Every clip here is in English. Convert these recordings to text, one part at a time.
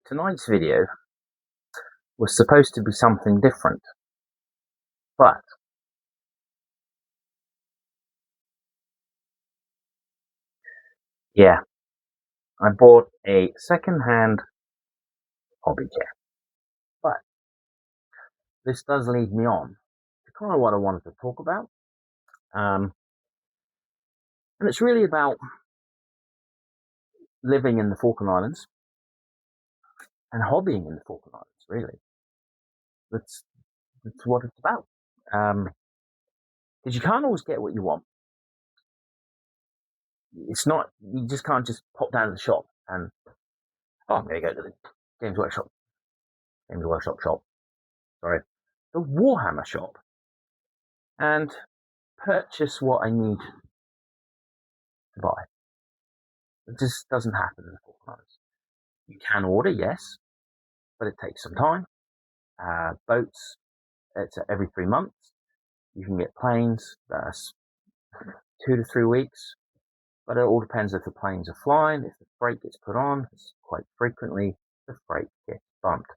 Tonight's video was supposed to be something different, but yeah, I bought a second-hand hobby chair. But this does lead me on to kind of what I wanted to talk about, and it's really about living in the Falkland Islands and hobbying in the Falkland Islands. Really, that's what it's about. Because you can't always get what you want. It's not, you just can't just pop down to the shop and, I'm going to go to the Games Workshop shop, sorry, the Warhammer shop, and purchase what I need to buy. It just doesn't happen in the Falkland Islands. You can order, yes, but it takes some time. Boats, it's every 3 months. You can get planes, that's 2 to 3 weeks. But it all depends if the planes are flying, if the freight gets put on. Quite frequently, the freight gets bumped.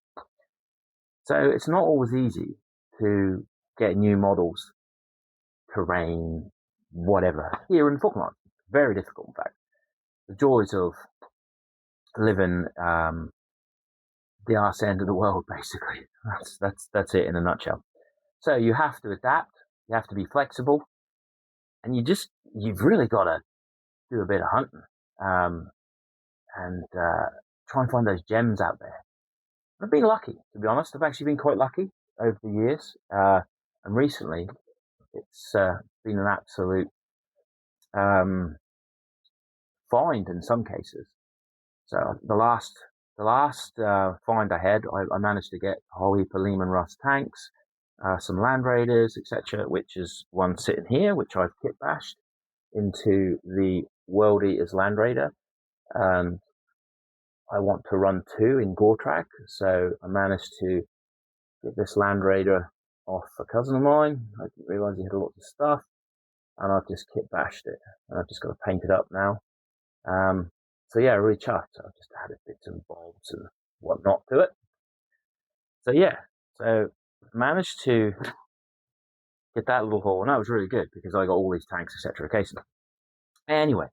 So it's not always easy to get new models, terrain, whatever, here in Falkland Islands. Very difficult, in fact. The joys of living the arse end of the world, basically. That's it in a nutshell. So you have to adapt, you have to be flexible, and you've really got to do a bit of hunting and try and find those gems out there. I've been lucky, to be honest. I've actually been quite lucky over the years, and recently it's been an absolute find in some cases. So the last find I had, I managed to get a whole heap of Lehman Russ tanks, some Land Raiders, etc., which is one sitting here, which I've kit bashed into the World Eaters Land Raider, and I want to run 2 in Gore-Track, so I managed to get this Land Raider off a cousin of mine. I didn't realise he had a lot of stuff, and I've just kit bashed it, and I've just got to paint it up now. So yeah, really chuffed. I've just added bits and bobs and whatnot to it. So yeah, so managed to get that little haul, and that was really good because I got all these tanks, etc. casing. Anyway,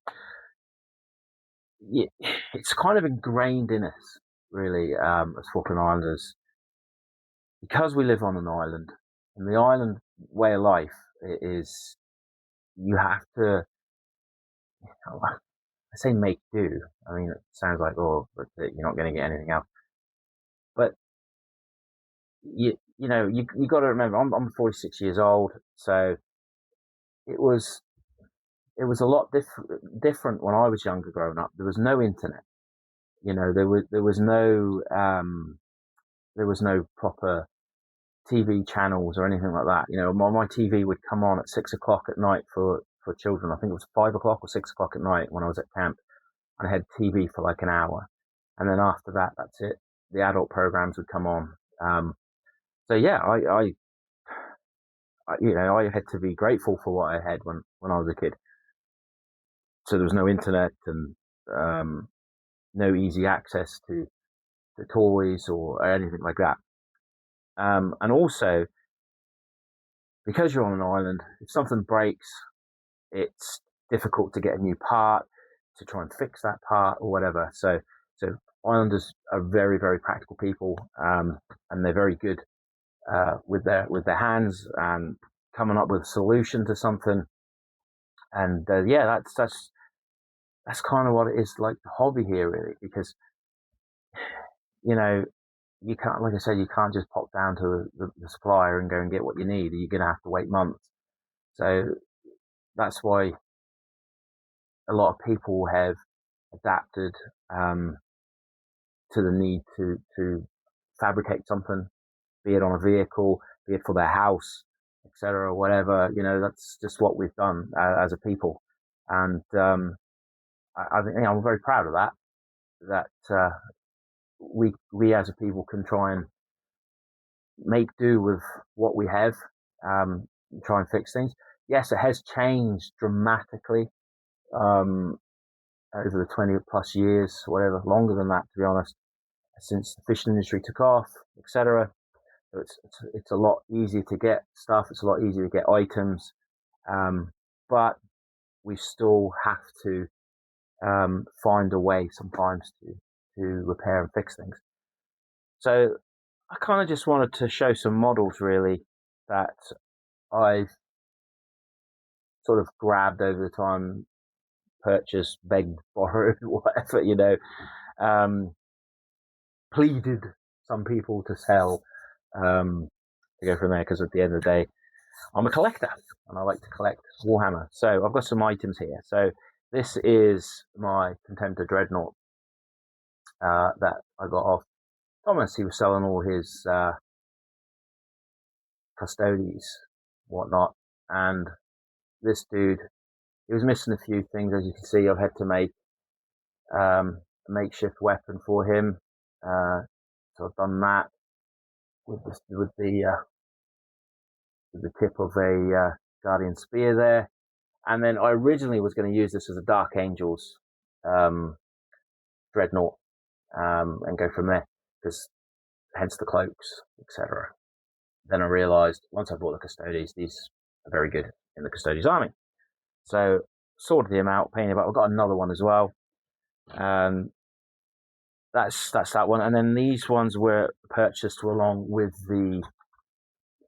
yeah, it's kind of ingrained in us, really, as Falkland Islanders, because we live on an island, and the island way of life is you have to, I say make do. I mean, it sounds like, but you're not going to get anything else. But you got to remember, I'm 46 years old, so it was a lot different when I was younger growing up. There was no internet. There was no proper TV channels or anything like that. My TV would come on at 6 o'clock at night for children. I think it was 5 o'clock or 6 o'clock at night when I was at camp, and I had TV for like an hour, and then after that, that's it. The adult programs would come on. So yeah, I had to be grateful for what I had when I was a kid. So there was no internet and no easy access to toys or anything like that. And also, because you're on an island, if something breaks, it's difficult to get a new part, to try and fix that part or whatever. So islanders are very, very practical people, and they're very good with their hands and coming up with a solution to something. And yeah, that's kind of what it is like the hobby here, really, because you can't, like I said, you can't just pop down to the supplier and go and get what you need. You're going to have to wait months. So that's why a lot of people have adapted to the need to fabricate something, be it on a vehicle, be it for their house, etc., whatever. That's just what we've done as a people, and I think I'm very proud of that. That we as a people can try and make do with what we have, try and fix things. Yes, it has changed dramatically over the 20 plus years, whatever, longer than that, to be honest. since the fishing industry took off, etc. So it's a lot easier to get stuff. It's a lot easier to get items, but we still have to find a way sometimes to repair and fix things. So I kind of just wanted to show some models really that I've sort of grabbed over the time, purchased, begged, borrowed, whatever, pleaded some people to sell, to go from there, because at the end of the day, I'm a collector and I like to collect Warhammer. So I've got some items here. So this is my Contender Dreadnought that I got off Thomas. He was selling all his custodies, whatnot, and this dude, he was missing a few things. As you can see, I've had to make a makeshift weapon for him. So I've done that with the tip of a Guardian Spear there. And then I originally was going to use this as a Dark Angels Dreadnought and go from there, because hence the cloaks, etc. Then I realised once I bought the Custodies, these are very good in the Custodies army. So sorted them out, painted, but I've got another one as well. That's that one. And then these ones were purchased along with the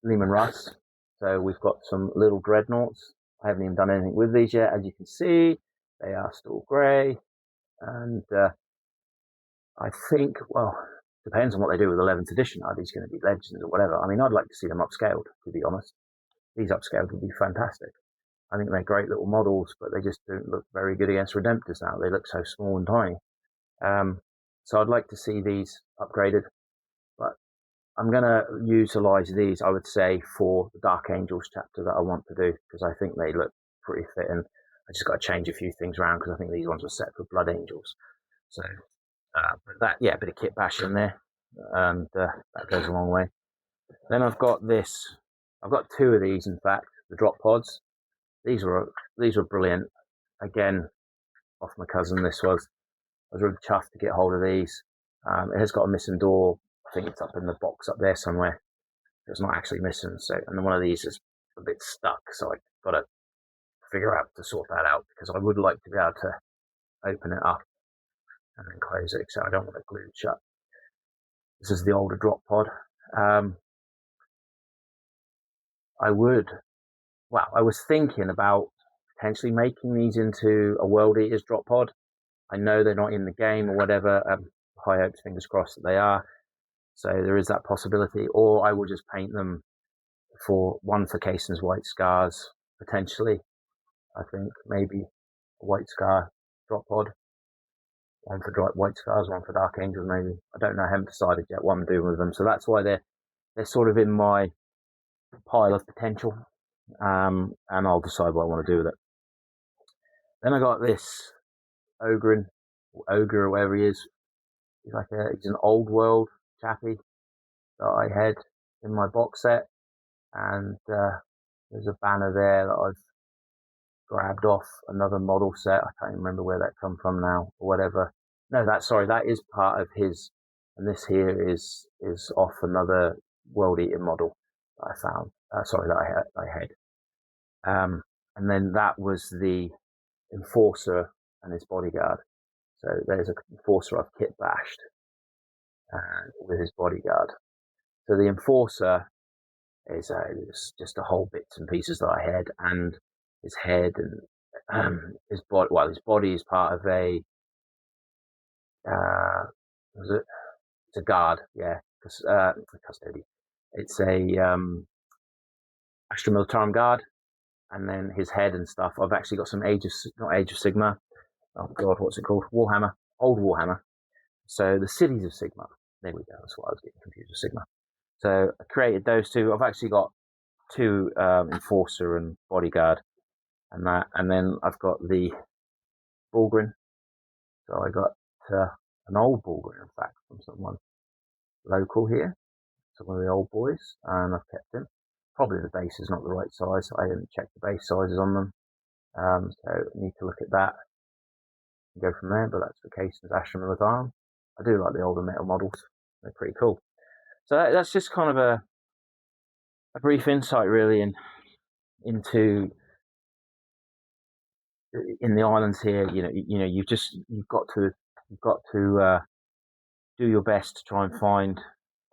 Leman Russ. So we've got some little dreadnoughts. I haven't even done anything with these yet. As you can see, they are still grey. And I think, well, depends on what they do with 11th edition. Are these going to be legends or whatever? I mean, I'd like to see them upscaled, to be honest. These upscaled would be fantastic. I think they're great little models, but they just don't look very good against Redemptors now. They look so small and tiny. So I'd like to see these upgraded, but I'm going to utilise these, I would say, for the Dark Angels chapter that I want to do, because I think they look pretty fitting. I just got to change a few things around, because I think these ones were set for Blood Angels. So, but that, yeah, a bit of kit bash in there, and that goes a long way. Then I've got this. I've got two of these, in fact, the drop pods. These were brilliant. Again, off my cousin, this was. I was really chuffed to get hold of these. It has got a missing door. I think it's up in the box up there somewhere. It's not actually missing. So, and then one of these is a bit stuck. So I've got to figure out to sort that out, because I would like to be able to open it up and then close it. So I don't want it glued shut. This is the older drop pod. I was thinking about potentially making these into a World Eaters drop pod. I know they're not in the game or whatever. High hopes, fingers crossed that they are. So there is that possibility. Or I will just paint them for Kayson's White Scars, potentially. I think maybe a White Scar drop pod. One for White Scars, one for Dark Angels, maybe. I don't know. I haven't decided yet what I'm doing with them. So that's why they're sort of in my pile of potential. And I'll decide what I want to do with it. Then I got this Ogre or whatever he is. He's an old world chappie that I had in my box set, and there's a banner there that I've grabbed off another model set. I can't even remember where that come from now or whatever. No, that is part of his, and this here is off another World Eater model that I found. That I had. And then that was the Enforcer and his bodyguard. So there's a Enforcer I've kit bashed with his bodyguard. So the Enforcer is just a whole bits and pieces that I had, and his head and his body. Well, his body is part of a it's a guard, yeah, custody. It's a Astra Militarum guard, and then his head and stuff. I've actually got some Age of Sigma. Oh God, what's it called? Warhammer, old Warhammer. So the Cities of Sigma. There we go. That's what I was getting confused with Sigma. So I created those two. I've actually got two Enforcer and Bodyguard, and that, and then I've got the Bulgrin. So I got an old Bulgrin, in fact, from someone local here, some of the old boys, and I've kept him. Probably the base is not the right size. I didn't check the base sizes on them, so I need to look at that and go from there. But that's the case with Astra Militarum. I do like the older metal models. They're pretty cool. So that's just kind of a brief insight, really, into in the islands here. You've got to do your best to try and find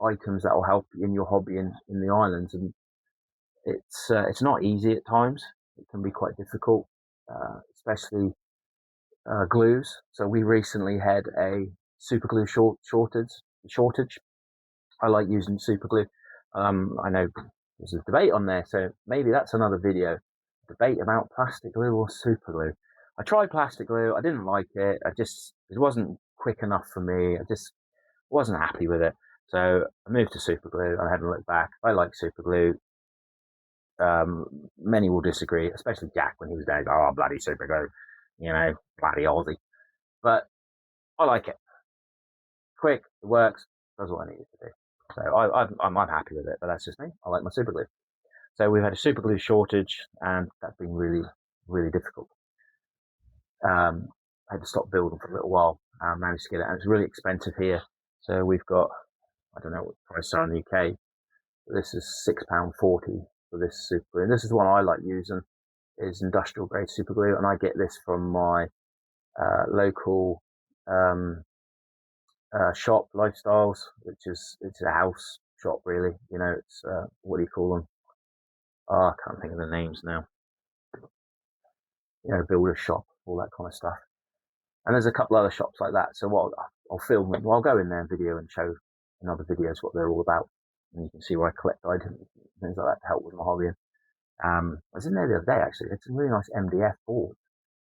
items that will help in your hobby in the islands, and it's not easy at times. It can be quite difficult, especially glues. So we recently had a super glue shortage. I like using super glue. I know there's a debate on there, so maybe that's another video. Debate about plastic glue or super glue. I tried plastic glue. I didn't like it. It wasn't quick enough for me. I just wasn't happy with it. So I moved to super glue. I haven't looked back. I like super glue. Many will disagree, especially Jack when he was there. Oh, bloody super glue, bloody Aussie. But I like it. Quick, it works, does what I need it to do. So I'm happy with it, but that's just me. I like my super glue. So we've had a super glue shortage, and that's been really, really difficult. I had to stop building for a little while. Managed to get it, and it's really expensive here. So we've got, I don't know what the price are in the UK. But this is £6.40 for this super glue. And this is one I like using, is industrial grade super glue, and I get this from my local shop, Lifestyles, it's a house shop, really. It's what do you call them? Oh, I can't think of the names now. Builder shop, all that kind of stuff. And there's a couple other shops like that. So what I'll film them. I'll go in there and video and show in other videos what they're all about, and you can see where I collect items, things like that to help with my hobby. I was in there the other day actually. It's a really nice MDF board.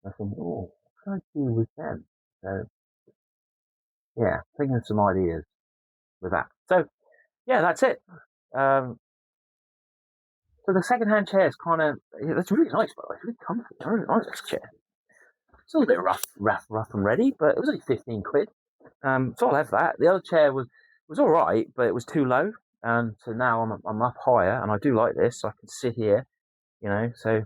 I think, oh, what can I do with them? So yeah, thinking of some ideas with that. So yeah, that's it. So the second-hand chair is that's really nice, by the way. It's really comfy. I really like this chair. It's a little bit rough and ready, but it was only 15 quid. So I'll have that. The other chair was all right, but it was too low. And so now I'm up higher, and I do like this. So I can sit here, so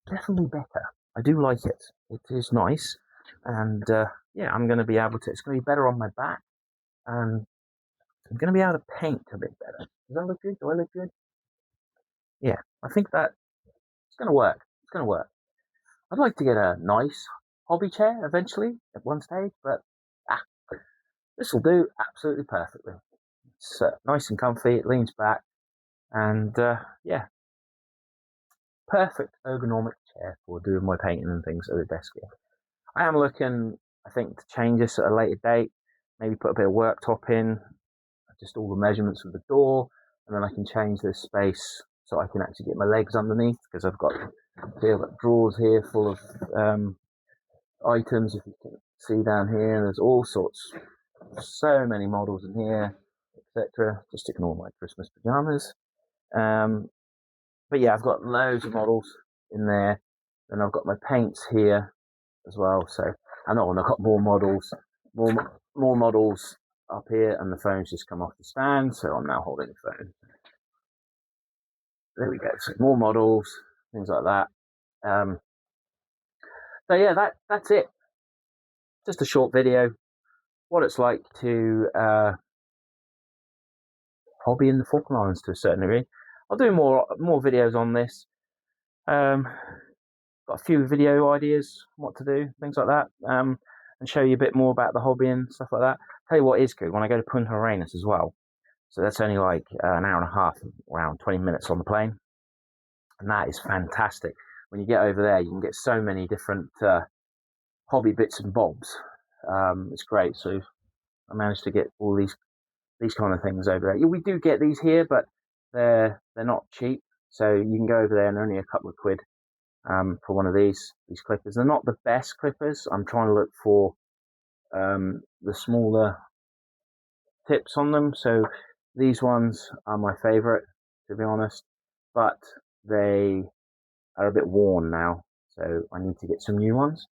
definitely better. I do like it. It is nice. And yeah, I'm going to be able to, it's going to be better on my back. And I'm going to be able to paint a bit better. Does that look good? Do I look good? Yeah, I think that it's going to work. It's going to work. I'd like to get a nice hobby chair eventually at one stage, but this will do absolutely perfectly. It's nice and comfy. It leans back, and yeah, perfect ergonomic chair for doing my painting and things at the desk here. I am looking, I think, to change this at a later date. Maybe put a bit of worktop in, just all the measurements of the door, and then I can change this space so I can actually get my legs underneath, because I've got drawers here full of items. If you can see down here, there's all sorts, so many models in here, etc. Just ignore my Christmas pajamas. But yeah, I've got loads of models in there. Then I've got my paints here as well. So I've got more models, more models up here, and the phone's just come off the stand, so I'm now holding the phone. There we go. So more models, things like that. So yeah, that's it. Just a short video. What it's like to hobby in the Falkland Islands to a certain degree. I'll do more videos on this. Got a few video ideas, what to do, things like that, and show you a bit more about the hobby and stuff like that. Tell you what is good, when I go to Punta Arenas as well. So that's only like an hour and a half, around 20 minutes on the plane. And that is fantastic. When you get over there, you can get so many different hobby bits and bobs. It's great. So I managed to get all these kind of things over there. Yeah, we do get these here, but they're not cheap. So you can go over there and only a couple of quid for one of these clippers. They're not the best clippers. I'm trying to look for the smaller tips on them. So these ones are my favorite, to be honest, but they are a bit worn now, so I need to get some new ones.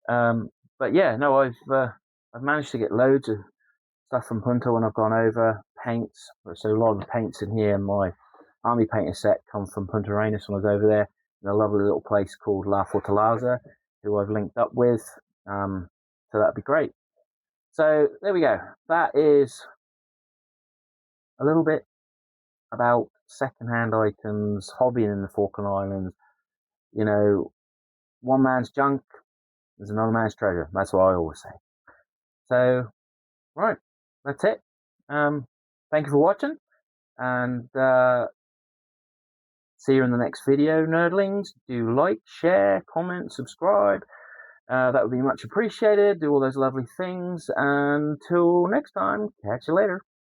But yeah, no, I've managed to get loads of stuff from Punta when I've gone over. Paints, so a lot of the paints in here, my army painter set, come from Punta Arenas when I was over there, in a lovely little place called La Fortaleza, who I've linked up with. So that'd be great. So there we go. That is a little bit about secondhand items, hobbying in the Falkland Islands. You know, one man's junk is another man's treasure. That's what I always say. So, right, that's it. Thank you for watching, and see you in the next video, nerdlings. Do like, share, comment, subscribe. That would be much appreciated. Do all those lovely things. Until next time, catch you later.